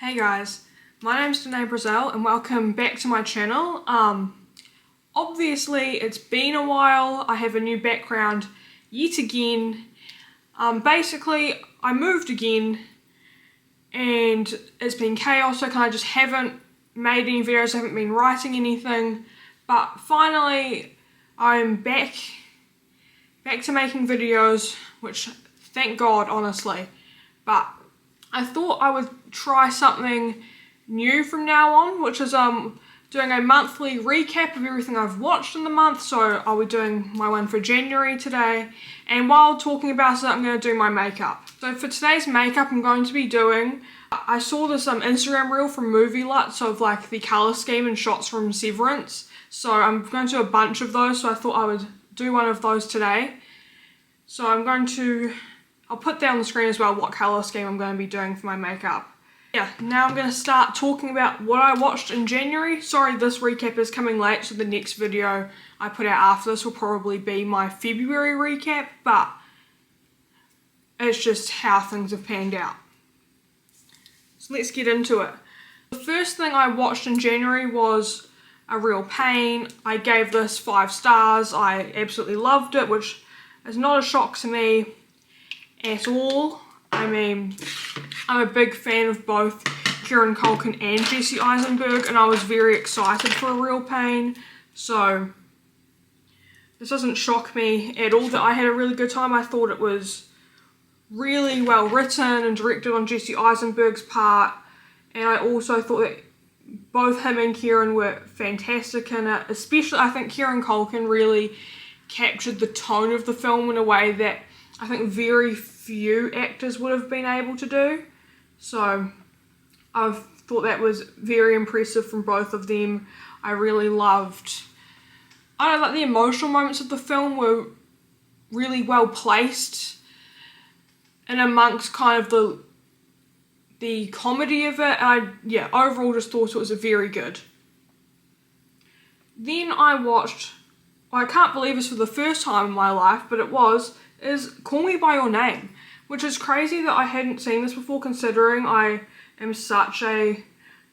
Hey guys, my name's Danae Brazil and welcome back to my channel. Obviously it's been a while, I have a new background yet again. Basically I moved again and it's been chaos, so I kind of just haven't made any videos, I haven't been writing anything, but finally I'm back to making videos, which thank God honestly, but I thought I would try something new from now on, which is doing a monthly recap of everything I've watched in the month. So I'll be doing my one for January today, and while talking about it I'm going to do my makeup. So for today's makeup I'm going to be doing, I saw this Instagram reel from Movie Luts of like the colour scheme and shots from Severance, so I'm going to do a bunch of those, so I thought I would do one of those today. So I'll put that on the screen as well, what colour scheme I'm going to be doing for my makeup. Yeah, now I'm going to start talking about what I watched in January. Sorry, this recap is coming late, so the next video I put out after this will probably be my February recap, but it's just how things have panned out. So let's get into it. The first thing I watched in January was A Real Pain. I gave this 5 stars. I absolutely loved it, which is not a shock to me at all. I mean, I'm a big fan of both Kieran Culkin and Jesse Eisenberg, and I was very excited for A Real Pain, so this doesn't shock me at all that I had a really good time. I thought it was really well written and directed on Jesse Eisenberg's part, and I also thought that both him and Kieran were fantastic in it. Especially, I think Kieran Culkin really captured the tone of the film in a way that I think very few actors would have been able to do. So I thought that was very impressive from both of them. I really loved, I don't know, like the emotional moments of the film were really well placed and amongst kind of the comedy of it. Yeah, overall just thought it was very good. Then I watched, I can't believe this for the first time in my life, but is Call Me By Your Name, which is crazy that I hadn't seen this before considering I am such a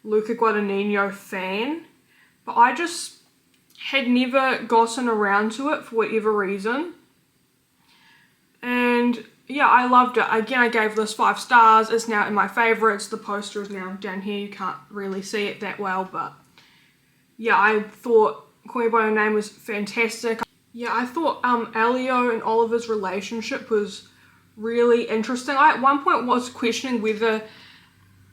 Luca Guadagnino fan, but I just had never gotten around to it for whatever reason, and yeah, I loved it. Again, I gave this 5 stars. It's now in my favourites. The poster is now down here, you can't really see it that well, but yeah, I thought Call Me By Your Name was fantastic. Yeah, I thought Elio and Oliver's relationship was really interesting. I at one point was questioning whether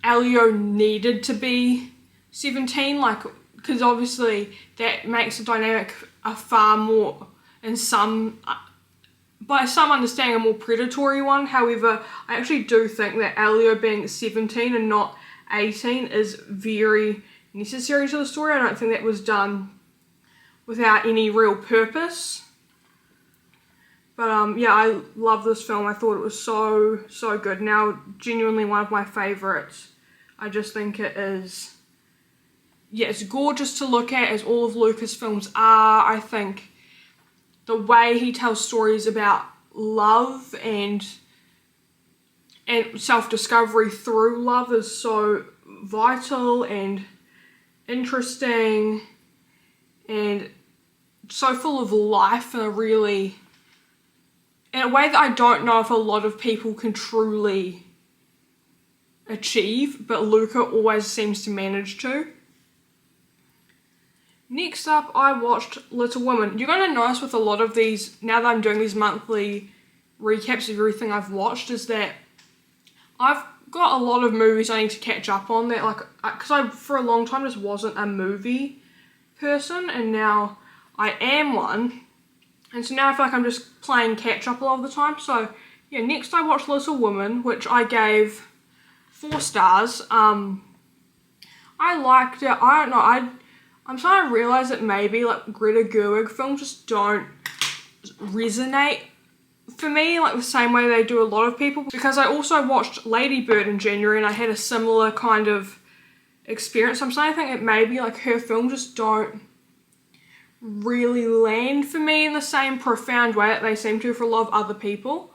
Elio needed to be 17, like, because obviously that makes the dynamic a far more, in some, by some understanding, a more predatory one. However, I actually do think that Elio being 17 and not 18 is very necessary to the story. I don't think that was done without any real purpose. But yeah, I love this film. I thought it was so good. Now, genuinely one of my favourites. I just think it is, yeah, it's gorgeous to look at, as all of Luca's films are. I think the way he tells stories about love and self-discovery through love is so vital and interesting and so full of life in a way that I don't know if a lot of people can truly achieve, but Luca always seems to manage to. Next up, I watched Little Women. You're going to notice with a lot of these, now that I'm doing these monthly recaps of everything I've watched, is that I've got a lot of movies I need to catch up on, that, like, because I for a long time just wasn't a movie person, and now I am one, and so now I feel like I'm just playing catch up a lot of the time. So yeah, next I watched Little Women, which I gave 4 stars. I liked it. I don't know, I'm starting to realise that maybe like Greta Gerwig films just don't resonate for me like the same way they do a lot of people, because I also watched Lady Bird in January and I had a similar kind of experience. I'm starting to think that maybe like her films just don't really land for me in the same profound way that they seem to for a lot of other people.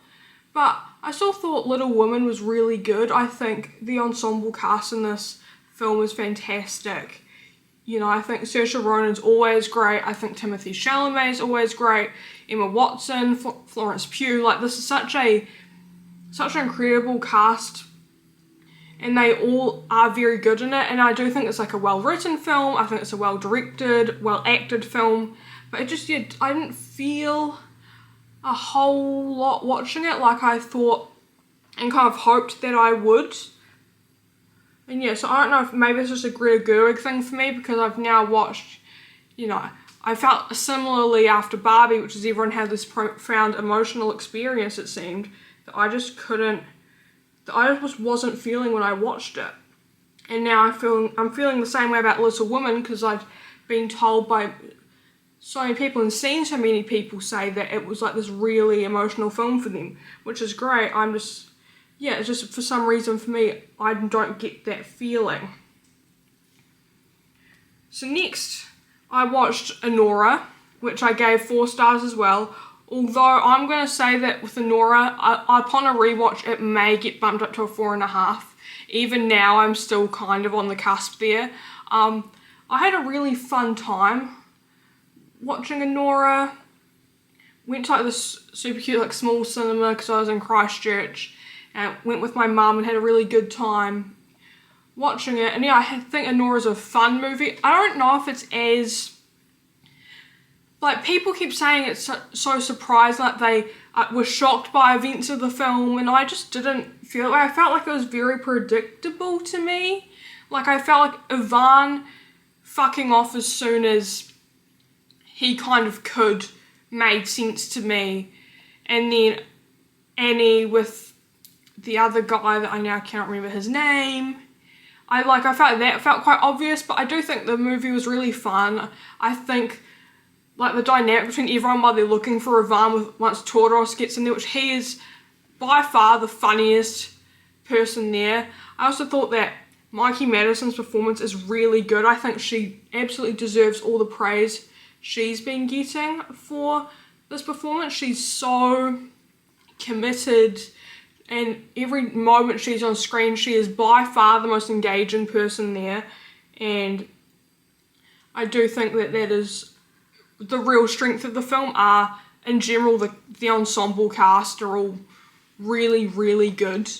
But I still thought Little Women was really good. I think the ensemble cast in this film is fantastic. You know, I think Saoirse Ronan's always great. I think Timothée Chalamet is always great. Emma Watson, Florence Pugh. Like, this is such an incredible cast, and they all are very good in it. And I do think it's like a well-written film. I think it's a well-directed, well-acted film. But it just, yeah, I didn't feel a whole lot watching it like I thought and kind of hoped that I would. And yeah, so I don't know if maybe it's just a Greta Gerwig thing for me, because I've now watched, you know, I felt similarly after Barbie, which is everyone had this profound emotional experience, it seemed, that I just wasn't feeling when I watched it. And now I'm feeling the same way about Little Women, because I've been told by so many people and seen so many people say that it was like this really emotional film for them, which is great. It's just for some reason for me, I don't get that feeling. So next, I watched Anora, which I gave 4 stars as well. Although I'm going to say that with Anora, upon a rewatch, it may get bumped up to a 4.5. Even now, I'm still kind of on the cusp there. I had a really fun time watching Anora. Went to like this super cute like small cinema because I was in Christchurch, and went with my mum and had a really good time watching it. And yeah, I think Anora's a fun movie. I don't know if it's as, like, people keep saying it's so surprising, like they were shocked by events of the film, and I just didn't feel I felt like it was very predictable to me. Like, I felt like Ivan fucking off as soon as he kind of could made sense to me, and then Annie with the other guy that I now can't remember his name, I felt like that felt quite obvious. But I do think the movie was really fun. I think like the dynamic between everyone while they're looking for Ivan, once Toros gets in there, which he is by far the funniest person there. I also thought that Mikey Madison's performance is really good. I think she absolutely deserves all the praise she's been getting for this performance. She's so committed, and every moment she's on screen, she is by far the most engaging person there. And I do think that is the real strength of the film. In general, the ensemble cast are all really, really good.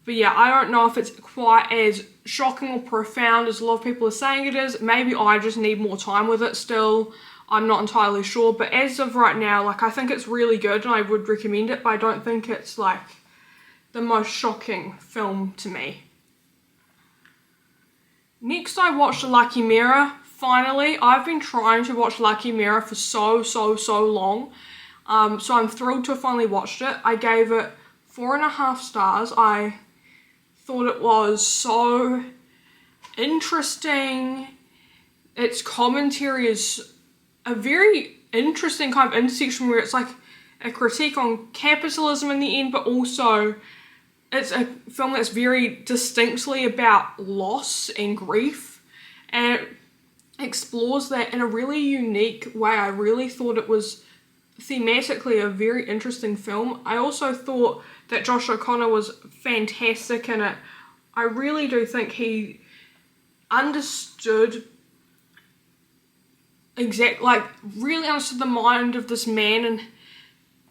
But yeah, I don't know if it's quite as shocking or profound as a lot of people are saying it is. Maybe I just need more time with it still. I'm not entirely sure. But as of right now, like, I think it's really good and I would recommend it, but I don't think it's like the most shocking film to me. Next, I watched Lucky Mirror. Finally, I've been trying to watch Lucky Mirror for so long. So I'm thrilled to have finally watched it. I gave it 4.5 stars. I thought it was so interesting. Its commentary is a very interesting kind of intersection where it's like a critique on capitalism in the end, but also it's a film that's very distinctly about loss and grief, and it explores that in a really unique way. I really thought it was thematically a very interesting film. I also thought that Josh O'Connor was fantastic in it. I really do think he understood really understood the mind of this man and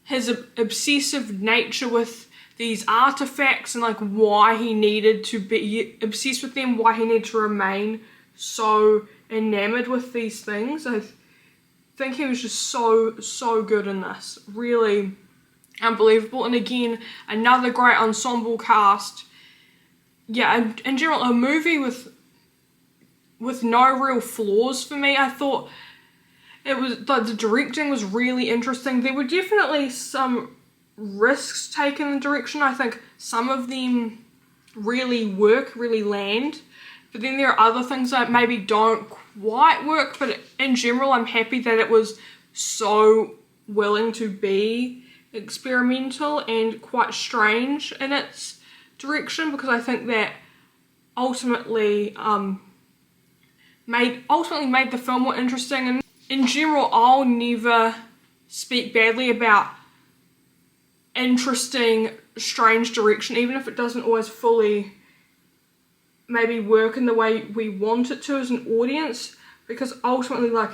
his obsessive nature with these artifacts, and like why he needed to be obsessed with them, why he needed to remain so enamored with these things. I think he was just so good in this. Really unbelievable. And again, another great ensemble cast. Yeah, in general, a movie with no real flaws for me. I thought it was, the directing was really interesting. There were definitely some risks taken in the direction. I think some of them really work, really land. But then there are other things that maybe don't quite work. But in general, I'm happy that it was so willing to be experimental and quite strange in its direction, because I think that ultimately made the film more interesting. And in general, I'll never speak badly about interesting strange direction, even if it doesn't always fully maybe work in the way we want it to as an audience, because ultimately, like,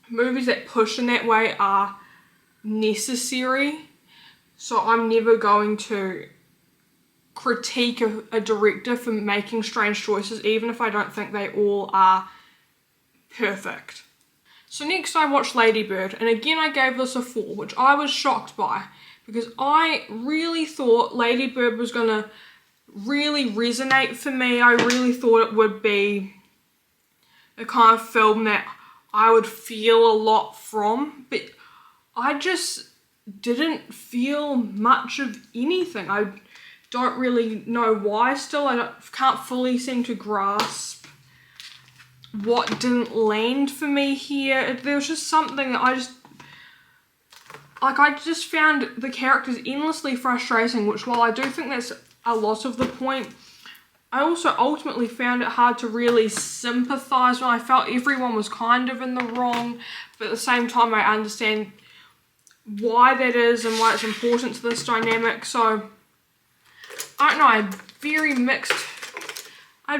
movies that push in that way are necessary. So I'm never going to critique a director for making strange choices, even if I don't think they all are perfect. So next I watched Lady Bird, and again I gave this a 4, which I was shocked by, because I really thought Lady Bird was going to really resonate for me. I really thought it would be the kind of film that I would feel a lot from, but I just didn't feel much of anything. I don't really know why still. I can't fully seem to grasp what didn't land for me here. There was just something that I just found the characters endlessly frustrating, which while I do think that's a lot of the point, I also ultimately found it hard to really sympathise when I felt everyone was kind of in the wrong, but at the same time I understand why that is and why it's important to this dynamic. So I don't know, I had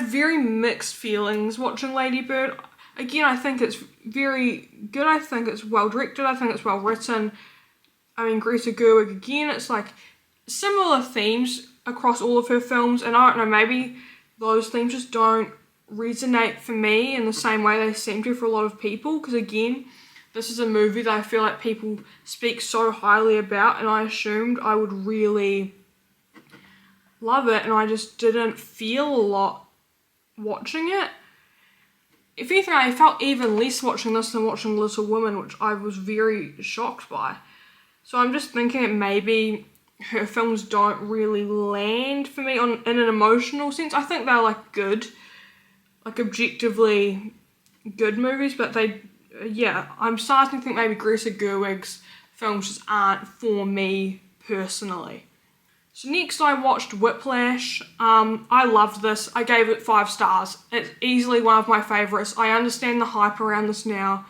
very mixed feelings watching Lady Bird. Again, I think it's very good. I think it's well directed. I think it's well written. I mean, Greta Gerwig, again, it's like similar themes across all of her films, and I don't know, maybe those themes just don't resonate for me in the same way they seem to for a lot of people, because again, this is a movie that I feel like people speak so highly about, and I assumed I would really love it, and I just didn't feel a lot watching it. If anything, I felt even less watching this than watching Little Women, which I was very shocked by. So I'm just thinking that maybe her films don't really land for me in an emotional sense. I think they're like good, like objectively good movies, but I'm starting to think maybe Greta Gerwig's films just aren't for me personally. So next I watched Whiplash. I loved this. I gave it 5 stars. It's easily one of my favourites. I understand the hype around this now.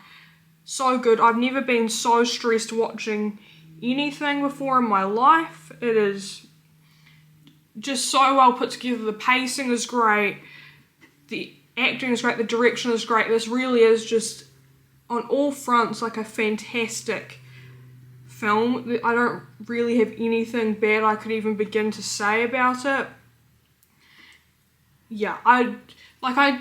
So good. I've never been so stressed watching anything before in my life. It is just so well put together. The pacing is great. The acting is great. The direction is great. This really is just on all fronts like a fantastic film. I don't really have anything bad I could even begin to say about it. Yeah, I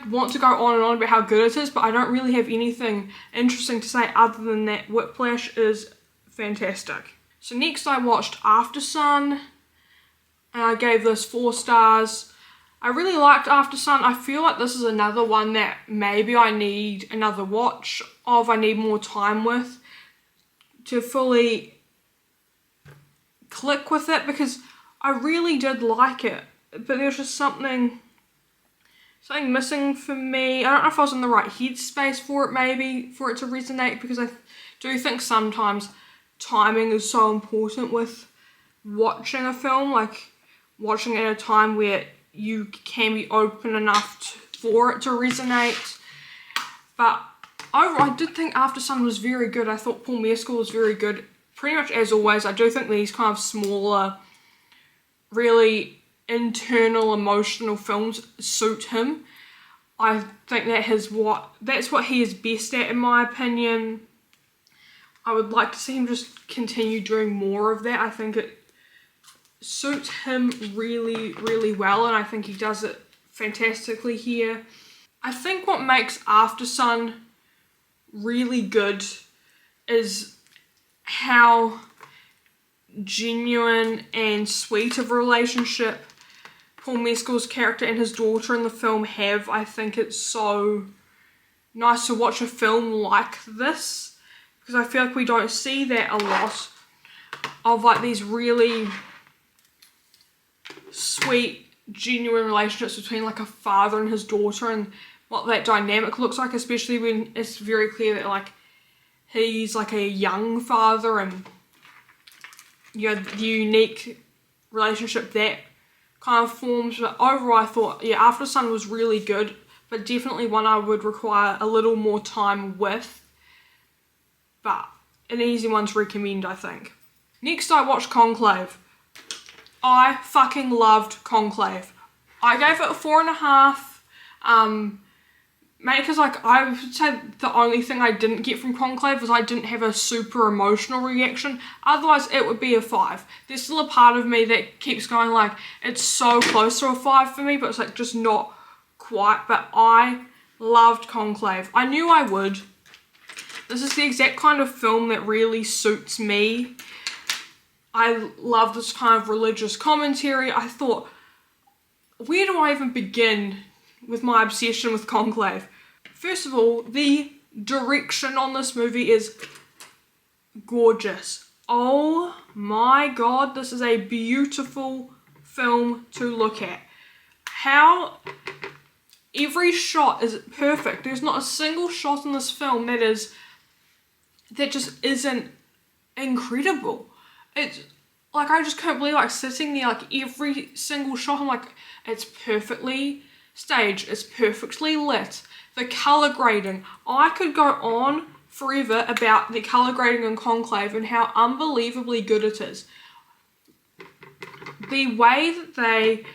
want to go on and on about how good it is, but I don't really have anything interesting to say other than that Whiplash is fantastic. So next I watched Aftersun, and I gave this 4 stars. I really liked Aftersun. I feel like this is another one that maybe I need another watch of. I need more time with to fully click with it, because I really did like it, but there's just something missing for me. I don't know if I was in the right headspace for it, maybe, for it to resonate, because I do think sometimes timing is so important with watching a film, like watching it at a time where you can be open enough for it to resonate. But overall, I did think Aftersun was very good. I thought Paul Mescal was very good. Pretty much as always, I do think these kind of smaller, really internal, emotional films suit him. I think that's what he is best at, in my opinion. I would like to see him just continue doing more of that. I think it suits him really, really well, and I think he does it fantastically here. I think what makes Aftersun really good is how genuine and sweet of a relationship Paul Mescal's character and his daughter in the film have. I think it's so nice to watch a film like this, because I feel like we don't see that a lot, of like these really sweet, genuine relationships between like a father and his daughter, and what that dynamic looks like, especially when it's very clear that like he's like a young father, and you know, the unique relationship that kind of forms. But overall I thought, yeah, Aftersun was really good, but definitely one I would require a little more time with, but an easy one to recommend, I think. Next I watched Conclave. I fucking loved Conclave. I gave it a 4.5. Mainly because, like, I would say the only thing I didn't get from Conclave was I didn't have a super emotional reaction. Otherwise, it would be a 5. There's still a part of me that keeps going, like, it's so close to a 5 for me, but it's, like, just not quite. But I loved Conclave. I knew I would. This is the exact kind of film that really suits me. I love this kind of religious commentary. I thought, where do I even begin with my obsession with Conclave? First of all, the direction on this movie is gorgeous. Oh my god, this is a beautiful film to look at. How every shot is perfect. There's not a single shot in this film that just isn't incredible. It's like, I just can't believe, like, sitting there, like, every single shot, I'm like, it's perfectly staged, it's perfectly lit. The colour grading, I could go on forever about the colour grading in Conclave and how unbelievably good it is. The way that they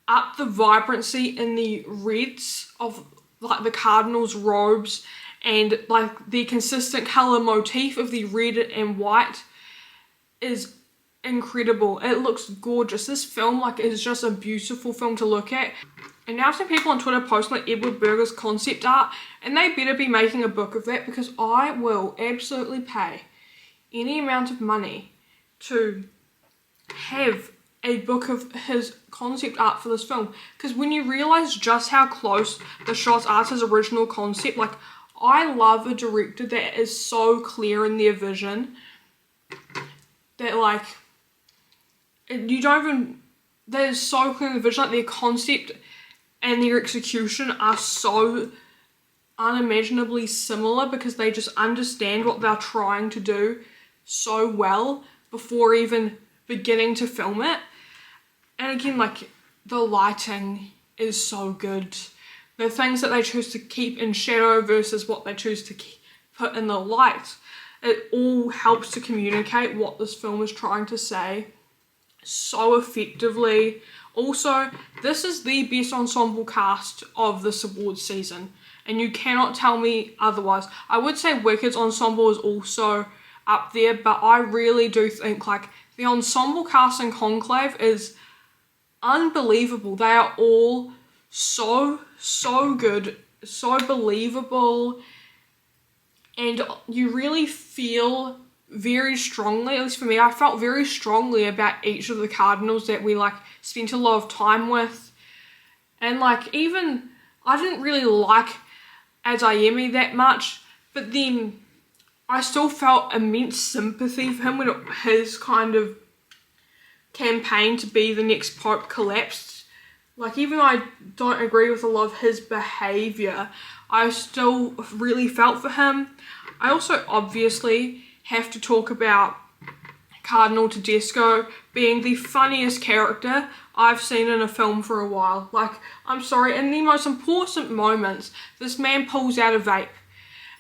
up the vibrancy in the reds of, like, the cardinals' robes, and, like, the consistent colour motif of the red and white is incredible. It looks gorgeous. This film, like, is just a beautiful film to look at. And now I've seen people on Twitter posting, like, Edward Berger's concept art, and they better be making a book of that, because I will absolutely pay any amount of money to have a book of his concept art for this film. Because when you realise just how close the shots are to his original concept, like, I love a director that is so clear in their vision that, like, you don't even, that is so clear in the vision, like, their concept and their execution are so unimaginably similar, because they just understand what they're trying to do so well before even beginning to film it. And again, like, the lighting is so good. The things that they choose to keep in shadow versus what they choose to put in the light, it all helps to communicate what this film is trying to say so effectively. Also, this is the best ensemble cast of this awards season, and you cannot tell me otherwise. I would say Wicked's ensemble is also up there, but I really do think, like, the ensemble cast in Conclave is unbelievable. They are all so good, so believable, and you really feel very strongly, at least for me, I felt very strongly about each of the cardinals that we, like, spent a lot of time with. And, like, even I didn't really like Adeyemi that much, but then I still felt immense sympathy for him when his kind of campaign to be the next pope collapsed. Like, even though I don't agree with a lot of his behaviour, I still really felt for him. I also obviously have to talk about Cardinal Tedesco being the funniest character I've seen in a film for a while. Like, I'm sorry, in the most important moments, this man pulls out a vape.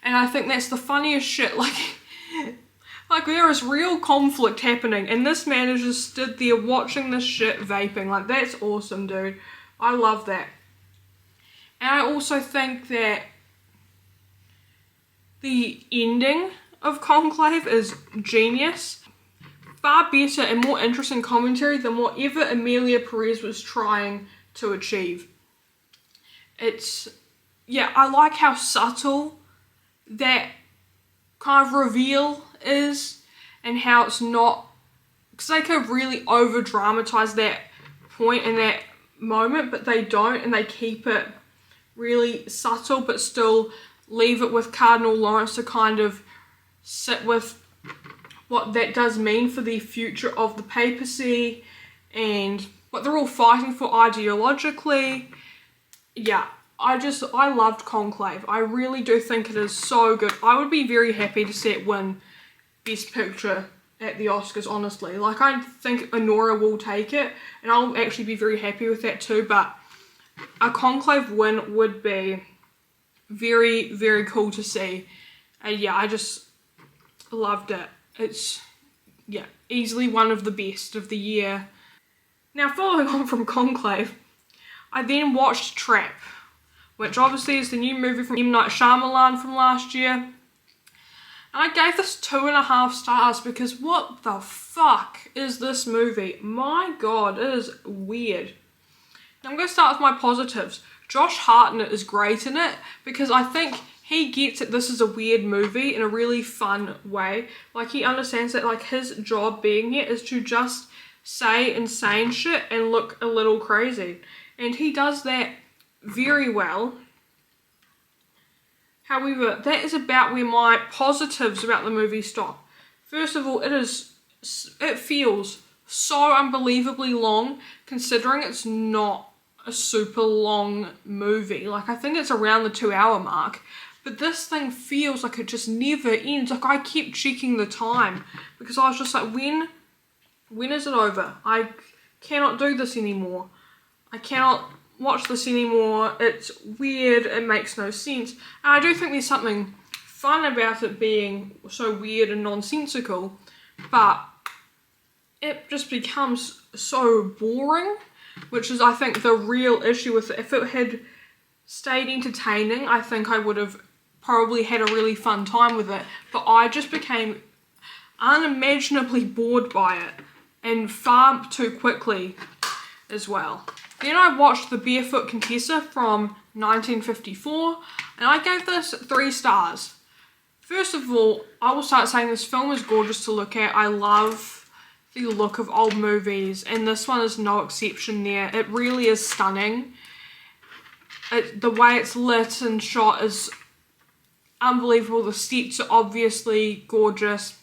And I think that's the funniest shit. Like there is real conflict happening, and this man is just stood there watching this shit vaping. Like, that's awesome, dude. I love that. And I also think that the ending of Conclave is genius. Far better and more interesting commentary than whatever Emilia Perez was trying to achieve. Yeah, I like how subtle that kind of reveal is, and how it's not, because they could really over dramatize that point in that moment, but they don't, and they keep it really subtle, but still leave it with Cardinal Lawrence to kind of sit with what that does mean for the future of the papacy and what they're all fighting for ideologically. Yeah, I loved Conclave. I really do think it is so good. I would be very happy to see it win Best Picture at the Oscars, honestly. Like, I think Honora will take it, and I'll actually be very happy with that too, but a Conclave win would be very, very cool to see. And yeah, I just loved it. Yeah, easily one of the best of the year. Now, following on from Conclave, I then watched Trap, which obviously is the new movie from M. Night Shyamalan from last year. And I gave this 2.5 stars because what the fuck is this movie? My god, it is weird. Now I'm going to start with my positives. Josh Hartnett is great in it because I think he gets that this is a weird movie in a really fun way. Like, he understands that, like, his job being here is to just say insane shit and look a little crazy. And he does that very well. However, that is about where my positives about the movie stop. First of all, it feels so unbelievably long, considering it's not a super long movie. Like, I think it's around the 2-hour mark, but this thing feels like it just never ends. Like, I kept checking the time because I was just like, when is it over? I cannot do this anymore. I cannot watch this anymore. It's weird, it makes no sense. And I do think there's something fun about it being so weird and nonsensical, but it just becomes so boring, which is, I think, the real issue with it. If it had stayed entertaining, I think I would have probably had a really fun time with it, but I just became unimaginably bored by it, and far too quickly as well. Then I watched The Barefoot Contessa from 1954, and I gave this 3 stars. First of all, I will start saying this film is gorgeous to look at. I love the look of old movies, and this one is no exception there. It really is stunning. The way it's lit and shot is unbelievable. The sets are obviously gorgeous.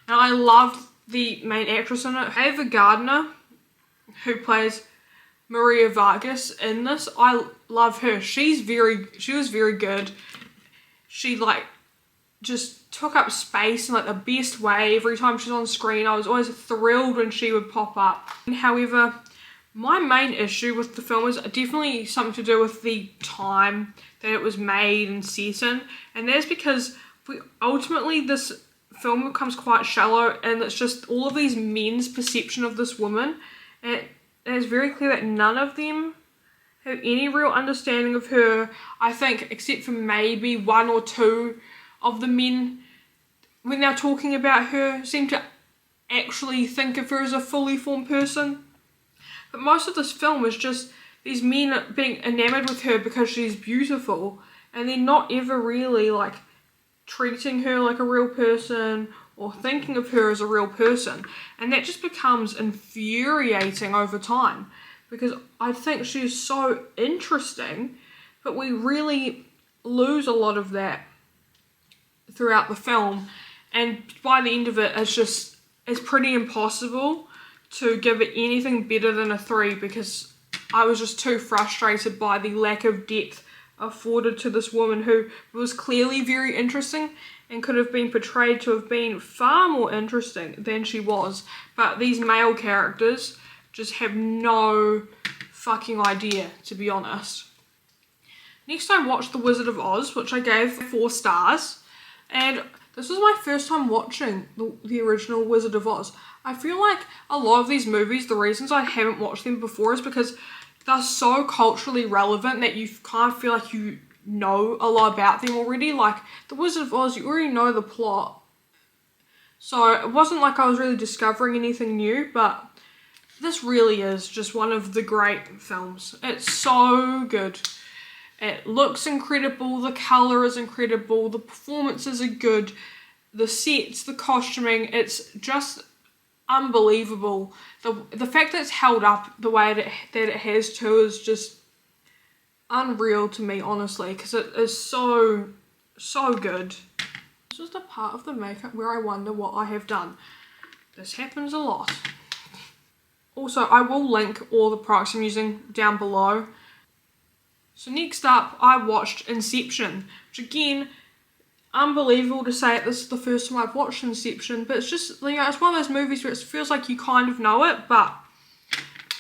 And I love the main actress in it, Ava Gardner, who plays Maria Vargas in this. I love her. She was very good. She, like, just took up space in, like, the best way. Every time she's on screen, I was always thrilled when she would pop up. However, my main issue with the film is definitely something to do with the time that it was made and set in, and that's because ultimately this film becomes quite shallow, and it's just all of these men's perception of this woman, and it's very clear that none of them have any real understanding of her. I think, except for maybe 1 or 2 of the men, when they're talking about her, seem to actually think of her as a fully formed person. But most of this film is just these men being enamored with her because she's beautiful, and they're not ever really, like, treating her like a real person or thinking of her as a real person. And that just becomes infuriating over time, because I think she's so interesting, but we really lose a lot of that throughout the film, and by the end of it, it's pretty impossible to give it anything better than a 3, because I was just too frustrated by the lack of depth afforded to this woman, who was clearly very interesting and could have been portrayed to have been far more interesting than she was. But these male characters just have no fucking idea, to be honest. Next, I watched The Wizard of Oz, which I gave 4 stars, and this was my first time watching the original Wizard of Oz. I feel like a lot of these movies, the reasons I haven't watched them before is because they're so culturally relevant that you kind of feel like you know a lot about them already. Like The Wizard of Oz, you already know the plot. So it wasn't like I was really discovering anything new, but this really is just one of the great films. It's so good. It looks incredible, the colour is incredible, the performances are good, the sets, the costuming, it's just unbelievable. The fact that it's held up the way that it has too is just unreal to me, honestly, because it is so good. This is the part of the makeup where I wonder what I have done. This happens a lot. Also, I will link all the products I'm using down below. So next up, I watched Inception, which again, unbelievable to say it, this is the first time I've watched Inception, but it's just, you know, it's one of those movies where it feels like you kind of know it, but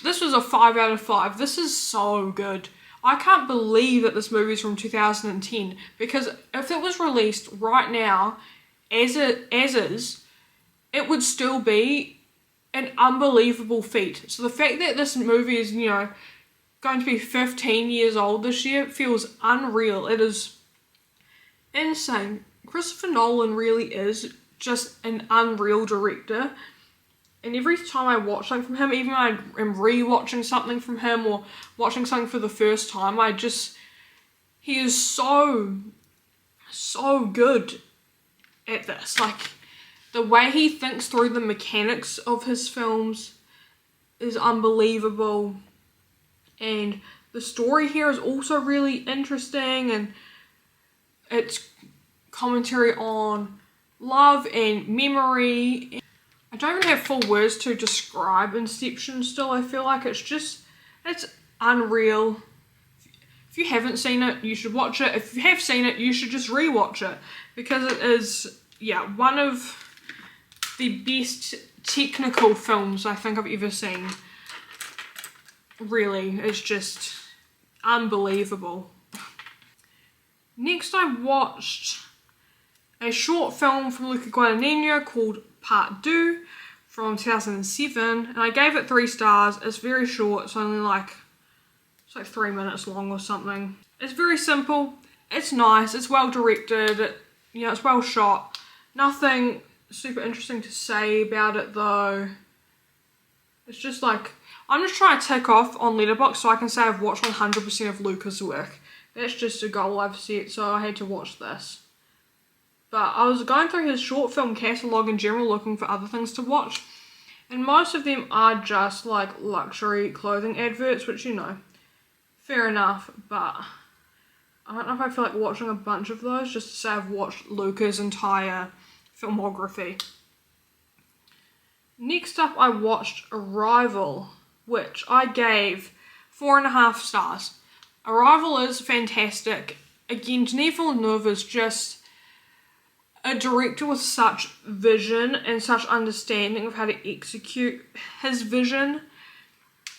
this was a 5 out of 5. This is so good. I can't believe that this movie is from 2010, because if it was released right now, as is, it would still be an unbelievable feat. So the fact that this movie is, you know, going to be 15 years old this year feels unreal. It is insane. Christopher Nolan really is just an unreal director. And every time I watch something from him, even when I am re-watching something from him or watching something for the first time, he is so good at this. Like, the way he thinks through the mechanics of his films is unbelievable. And the story here is also really interesting, and it's commentary on love and memory. I don't even have full words to describe Inception still. I feel like it's unreal. If you haven't seen it, you should watch it. If you have seen it, you should just re-watch it, because it is, yeah, one of the best technical films I think I've ever seen. Really, it's just unbelievable. Next, I watched a short film from Luca Guadagnino called Part 2 from 2007, and I gave it 3 stars. It's very short. It's only like 3 minutes long or something. It's very simple. It's nice. It's well directed. It's well shot. Nothing super interesting to say about it though. It's just like, I'm just trying to tick off on Letterboxd so I can say I've watched 100% of Luca's work. That's just a goal I've set, so I had to watch this. But I was going through his short film catalogue in general looking for other things to watch, and most of them are just like luxury clothing adverts, which, you know, fair enough, but I don't know if I feel like watching a bunch of those just to say I've watched Luca's entire filmography. Next up, I watched Arrival, which I gave 4.5 stars. Arrival is fantastic. Again, Denis Villeneuve is just a director with such vision and such understanding of how to execute his vision.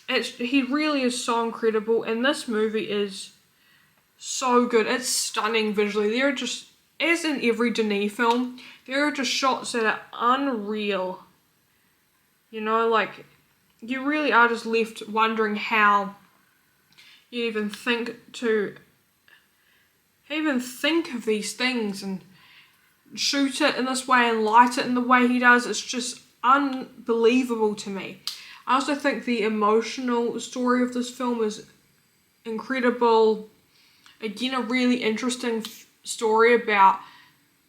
He really is so incredible, and this movie is so good. It's stunning visually. There are just, as in every Denis film, there are just shots that are unreal. You know, like, you really are just left wondering how you even think of these things and shoot it in this way and light it in the way he does. It's just unbelievable to me. I also think the emotional story of this film is incredible. Again, a really interesting story about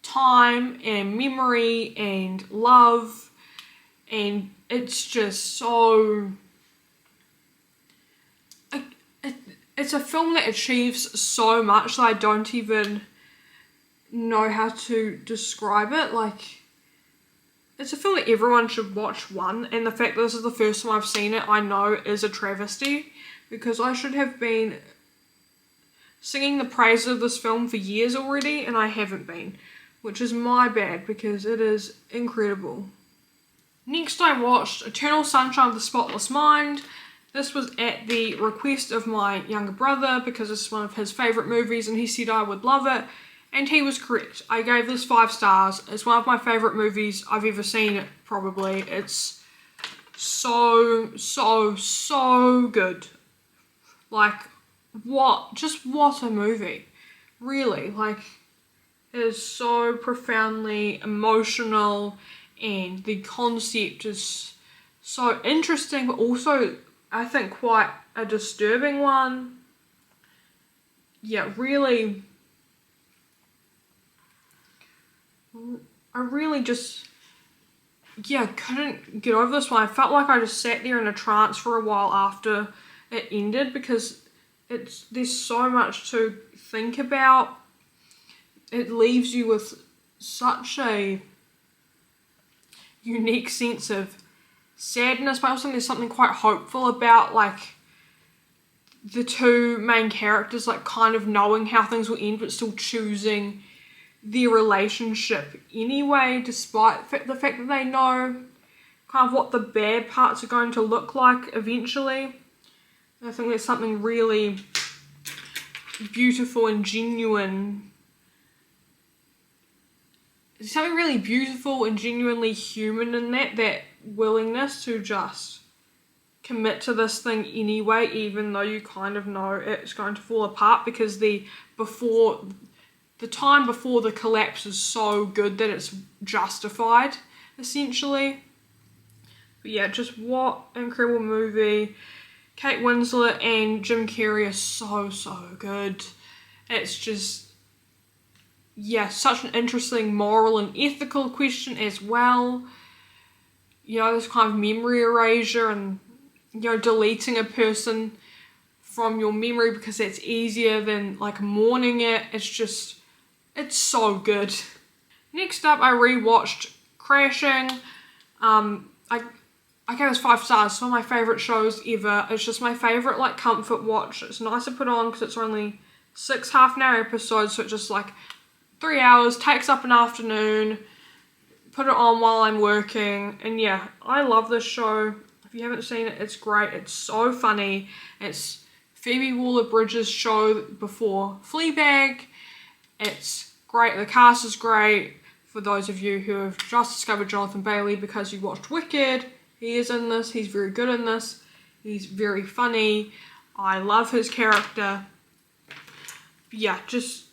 time and memory and love, and it's just so... It's a film that achieves so much that I don't even know how to describe it. Like, it's a film that everyone should watch, one, and the fact that this is the first time I've seen it, I know is a travesty, because I should have been singing the praises of this film for years already, and I haven't been, which is my bad, because it is incredible. Next, I watched Eternal Sunshine of the Spotless Mind. This was at the request of my younger brother, because it's one of his favourite movies and he said I would love it, and he was correct. I gave this 5 stars. It's one of my favourite movies I've ever seen, probably. It's so good. Like, what a movie. Really, like, it is so profoundly emotional, and the concept is so interesting, but also, I think, quite a disturbing one. Yeah, really, I really just, couldn't get over this one. I felt like I just sat there in a trance for a while after it ended, because there's so much to think about. It leaves you with such a unique sense of sadness, but also there's something quite hopeful about, like, the two main characters, like, kind of knowing how things will end but still choosing their relationship anyway, despite the fact that they know kind of what the bad parts are going to look like eventually. I think there's something really beautiful and genuine there's something really beautiful and genuinely human in that willingness to just commit to this thing anyway, even though you kind of know it's going to fall apart, because the time before the collapse is so good that it's justified, essentially. But yeah, just what incredible movie. Kate Winslet and Jim Carrey are so good. It's just, yeah, such an interesting moral and ethical question as well. You know, this kind of memory erasure and, you know, deleting a person from your memory because that's easier than like mourning it. It's so good. Next up, I rewatched Crashing. I gave it 5 stars. It's one of my favourite shows ever. It's just my favourite like comfort watch. It's nice to put on because it's only 6 half-an-hour episodes, so it's just like 3 hours, takes up an afternoon. Put it on while I'm working, and yeah, I love this show. If you haven't seen it, it's great. It's so funny. It's Phoebe Waller-Bridge's show before Fleabag. It's great. The cast is great. For those of you who have just discovered Jonathan Bailey because you watched Wicked, he is in this. He's very good in this. He's very funny. I love his character. Yeah, just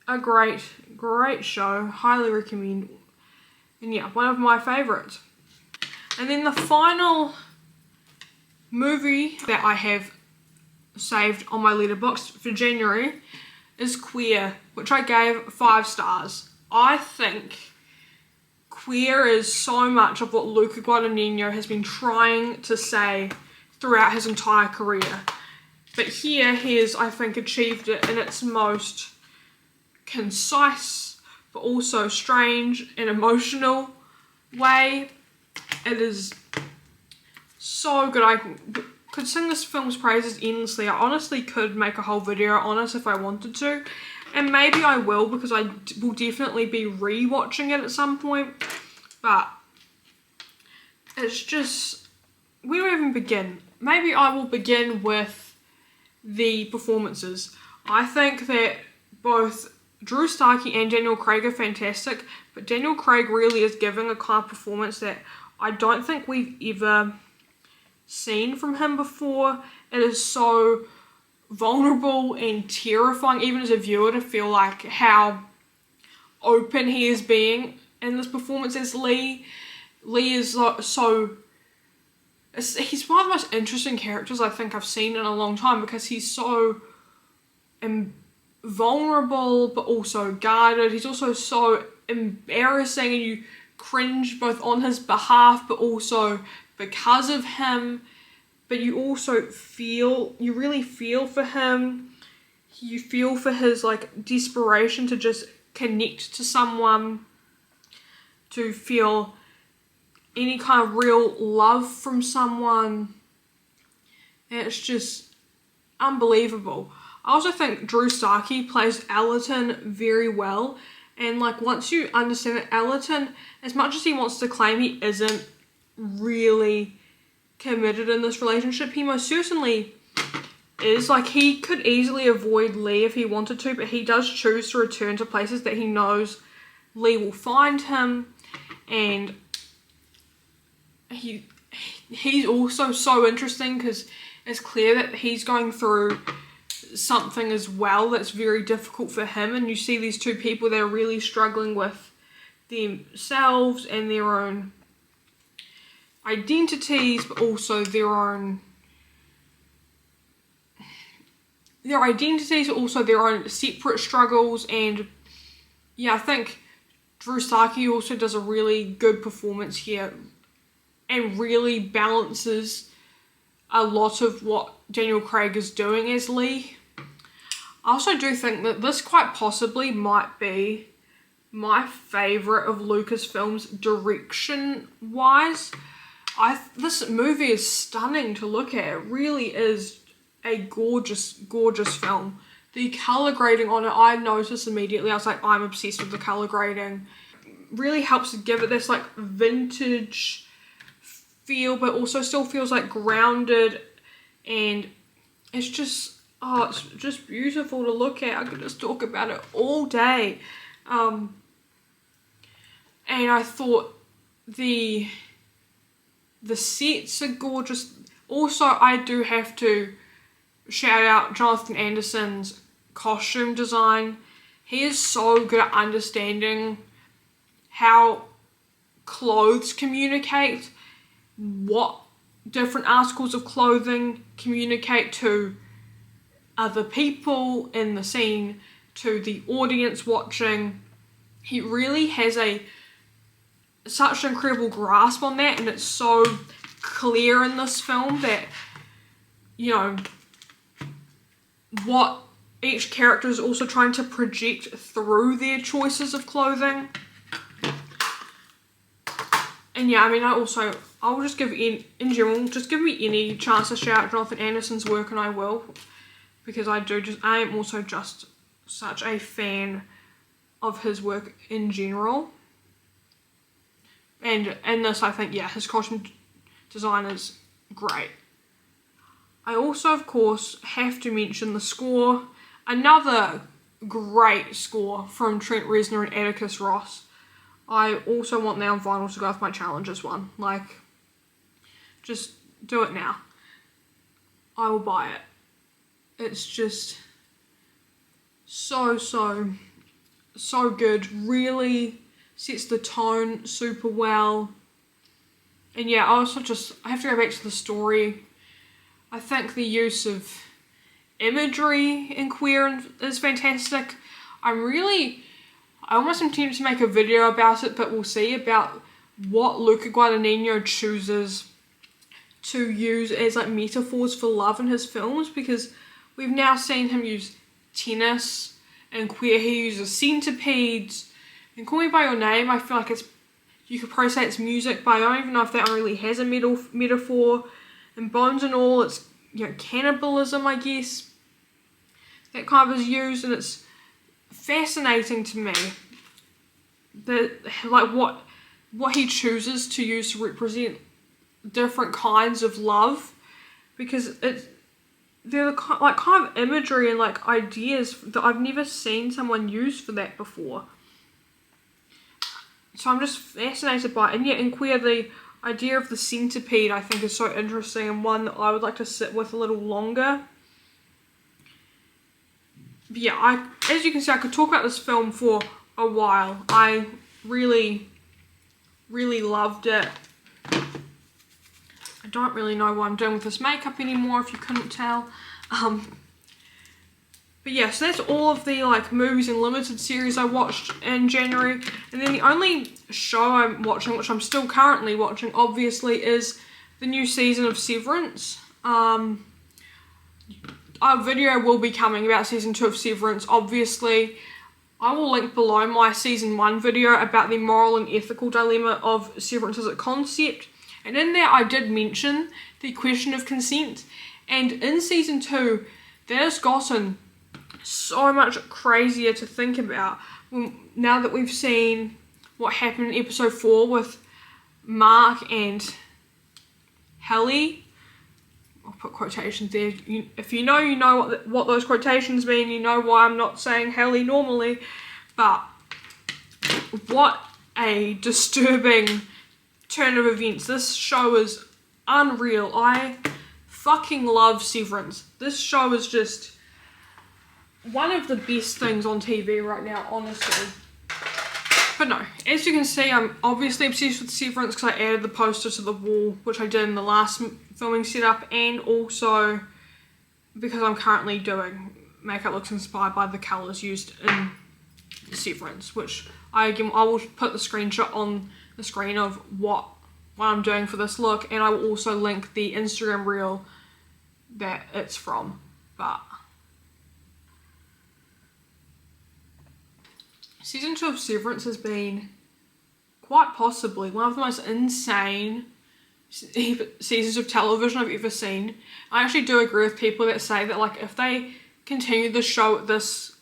a great show. Highly recommend. And yeah, one of my favourites. And then the final movie that I have saved on my letterbox for January is Queer, which I gave 5 stars. I think Queer is so much of what Luca Guadagnino has been trying to say throughout his entire career. But here he has, I think, achieved it in its most concise, but also strange and emotional way. It is so good. I could sing this film's praises endlessly. I honestly could make a whole video on it if I wanted to. And maybe I will, because I will definitely be re-watching it at some point. But it's just, where do I even begin? Maybe I will begin with the performances. I think that both Drew Starkey and Daniel Craig are fantastic, but Daniel Craig really is giving a kind of performance that I don't think we've ever seen from him before. It is so vulnerable and terrifying, even as a viewer, to feel like how open he is being in this performance as Lee. Lee is so... he's one of the most interesting characters I think I've seen in a long time, because he's so vulnerable but also guarded. He's also so embarrassing, and you cringe both on his behalf but also because of him. But you also you really feel for him. You feel for his like desperation to just connect to someone, to feel any kind of real love from someone. And it's just unbelievable. I also think Drew Starkey plays Allerton very well. And like, once you understand that Allerton, as much as he wants to claim he isn't really committed in this relationship, he most certainly is. Like, he could easily avoid Lee if he wanted to, but he does choose to return to places that he knows Lee will find him. And he's also so interesting, because it's clear that he's going through something as well that's very difficult for him, and you see these two people that are really struggling with themselves and their own identities, but also their own separate struggles. And yeah, I think Drew Starkey also does a really good performance here and really balances a lot of what Daniel Craig is doing as Lee. I also do think that this quite possibly might be my favourite of Lucas films direction-wise. This movie is stunning to look at. It really is a gorgeous, gorgeous film. The colour grading on it, I noticed immediately. I was like, I'm obsessed with the colour grading. Really helps to give it this like vintage feel, but also still feels like grounded, and it's just beautiful to look at. I could just talk about it all day. and I thought the sets are gorgeous. Also, I do have to shout out Jonathan Anderson's costume design. He is so good at understanding how clothes communicate, what different articles of clothing communicate to other people in the scene, to the audience watching. He really has such an incredible grasp on that, and it's so clear in this film that, you know, what each character is also trying to project through their choices of clothing. And yeah, I mean, I'll just give, in general, just give me any chance to shout out Jonathan Anderson's work, and I will, because I am also just such a fan of his work in general. And in this, I think, yeah, his costume design is great. I also, of course, have to mention the score. Another great score from Trent Reznor and Atticus Ross. I also want Now on Vinyl to go with my challenges one. Like, just do it now. I will buy it. It's just so good. Really sets the tone super well. And yeah, I have to go back to the story. I think the use of imagery in Queer is fantastic. I almost am tempted to make a video about it, but we'll see, about what Luca Guadagnino chooses to use as like metaphors for love in his films, because we've now seen him use tennis, and Queer he uses centipedes, and Call Me By Your Name, I feel like you could probably say it's music, but I don't even know if that one really has a metaphor. And Bones and All, it's, you know, cannibalism, I guess, that kind of is used, and it's fascinating to me that, like, what he chooses to use to represent different kinds of love, because they're the like kind of imagery and like ideas that I've never seen someone use for that before. So I'm just fascinated by it. And yet in Queer, the idea of the centipede I think is so interesting, and one that I would like to sit with a little longer. But yeah, as you can see, I could talk about this film for a while. I really loved it. I don't really know what I'm doing with this makeup anymore, if you couldn't tell. But yeah, so that's all of the like movies and limited series I watched in January. And then the only show I'm watching, which I'm still currently watching, obviously, is the new season of Severance. A video will be coming about season 2 of Severance, obviously. I will link below my season 1 video about the moral and ethical dilemma of Severance as a concept. And in there I did mention the question of consent. And in season 2, that has gotten so much crazier to think about now that we've seen what happened in episode 4 with Mark and Helly. I'll put quotations there. If you know what those quotations mean. You know why I'm not saying Helly normally. But what a disturbing turn of events. This show is unreal. I fucking love Severance. This show is just one of the best things on TV right now, honestly. But no, as you can see, I'm obviously obsessed with Severance because I added the poster to the wall, which I did in the last filming setup, and also because I'm currently doing makeup looks inspired by the colours used in Severance, which I will put the screenshot on the screen of what I'm doing for this look, and I will also link the Instagram reel that it's from. But season 2 of Severance has been quite possibly one of the most insane seasons of television I've ever seen. I actually do agree with people that say that, like, if they continue the show at this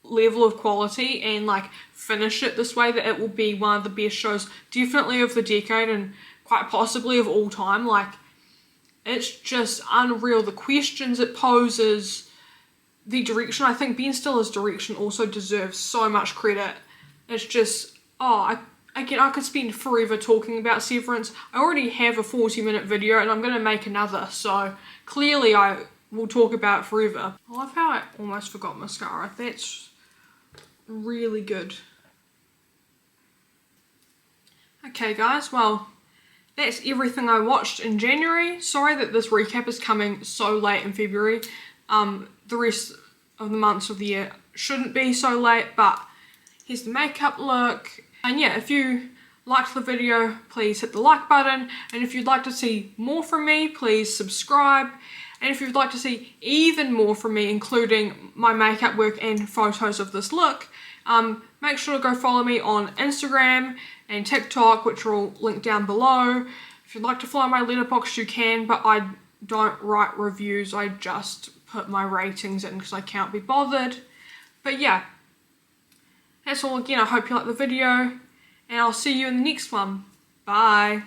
level of quality and like finish it this way, that it will be one of the best shows definitely of the decade and quite possibly of all time. Like, it's just unreal, the questions it poses, the direction. I think Ben Stiller's direction also deserves so much credit. It's just, I again, I could spend forever talking about Severance. I already have a 40-minute video and I'm going to make another, so clearly I will talk about it forever. I love how I almost forgot mascara. That's really good. Okay guys, well, that's everything I watched in January. Sorry that this recap is coming so late in February. The rest of the months of the year shouldn't be so late, but here's the makeup look. And yeah, if you liked the video, please hit the like button. And if you'd like to see more from me, please subscribe. And if you'd like to see even more from me, including my makeup work and photos of this look, make sure to go follow me on Instagram and TikTok, which are all linked down below. If you'd like to follow my letterbox, you can, but I don't write reviews. I just put my ratings in because I can't be bothered. But yeah, that's all again. I hope you liked the video, and I'll see you in the next one. Bye.